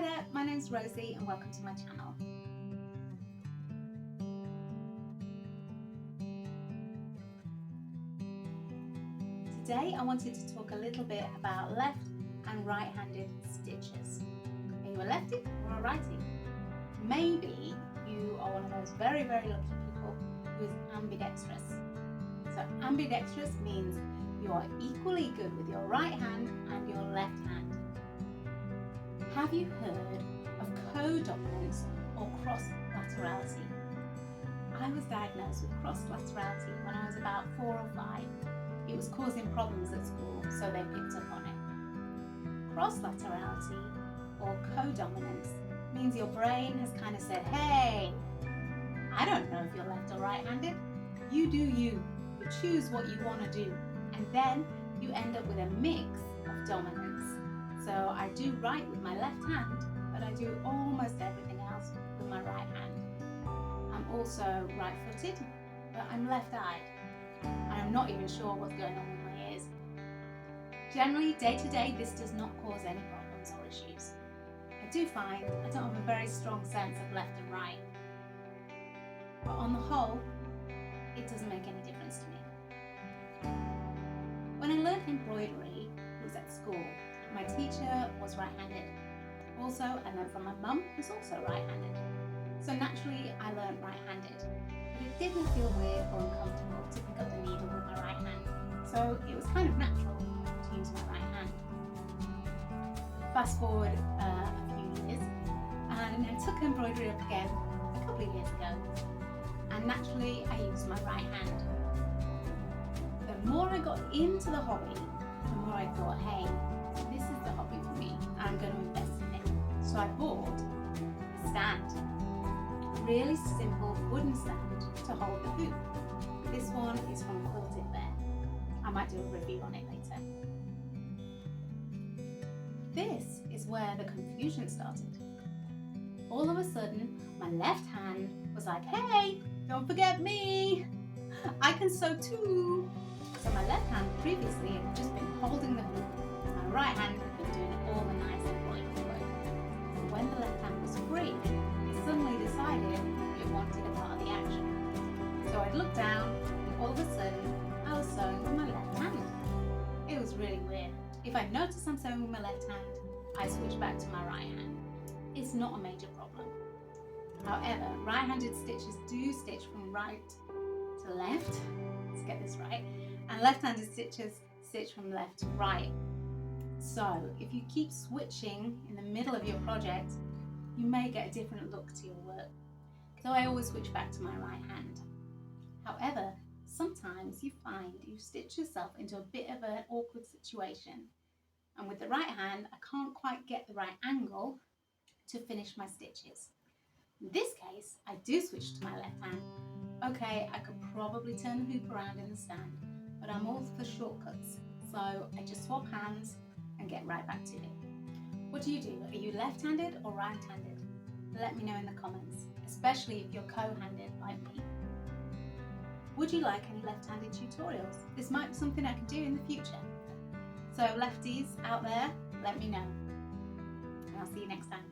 there, my name's Rosie and welcome to my channel. Today I wanted to talk a little bit about left and right-handed stitches. Are you a lefty or a righty? Maybe you are one of those very lucky people who is ambidextrous. So ambidextrous means you are equally good with your right hand and your left hand. Have you heard of co-dominance or cross-laterality? I was diagnosed with cross-laterality when I was about 4 or 5. It was causing problems at school, so they picked up on it. Cross-laterality or co-dominance means your brain has kind of said, hey, I don't know if you're left or right-handed. You do you. You choose what you want to do. And then you end up with a mix of dominance. So I do right with my left hand, but I do almost everything else with my right hand. I'm also right-footed, but I'm left-eyed. And I'm not even sure what's going on with my ears. Generally, day to day, this does not cause any problems or issues. I do find I don't have a very strong sense of left and right. But on the whole, it doesn't make any difference to me. When I learned embroidery, it was at school. My teacher was right-handed. Also, I learned from my mum, who's also right-handed. So naturally, I learned right-handed. But it didn't feel weird or uncomfortable to pick up the needle with my right hand. So it was kind of natural to use my right hand. Fast forward a few years, and I took embroidery up again a couple of years ago. And naturally, I used my right hand. The more I got into the hobby, the more I thought, hey, this is the hobby for me, and I'm going to invest in it. So I bought a stand, a really simple wooden stand to hold the hoop. This one is from Quilted Bear. I might do a review on it later. This is where the confusion started. All of a sudden, my left hand was like, hey, don't forget me, I can sew too. So my left hand previously had just been holding the hoop. My right hand had been doing all the nice embroidery work. But when the left hand was free, it suddenly decided it wanted a part of the action. So I'd look down, and all of a sudden, I was sewing with my left hand. It was really weird. If I notice I'm sewing with my left hand, I switch back to my right hand. It's not a major problem. However, right-handed stitches do stitch from right to left. Let's get this right. And left-handed stitches stitch from left to right. So if you keep switching in the middle of your project, you may get a different look to your work. So I always switch back to my right hand. However, sometimes you find you stitch yourself into a bit of an awkward situation. And with the right hand, I can't quite get the right angle to finish my stitches. In this case, I do switch to my left hand. Okay, I could probably turn the hoop around in the stand, but I'm all for shortcuts. So I just swap hands and get right back to it. What do? Are you left-handed or right-handed? Let me know in the comments, especially if you're co-handed like me. Would you like any left-handed tutorials? This might be something I can do in the future. So lefties out there, let me know. And I'll see you next time.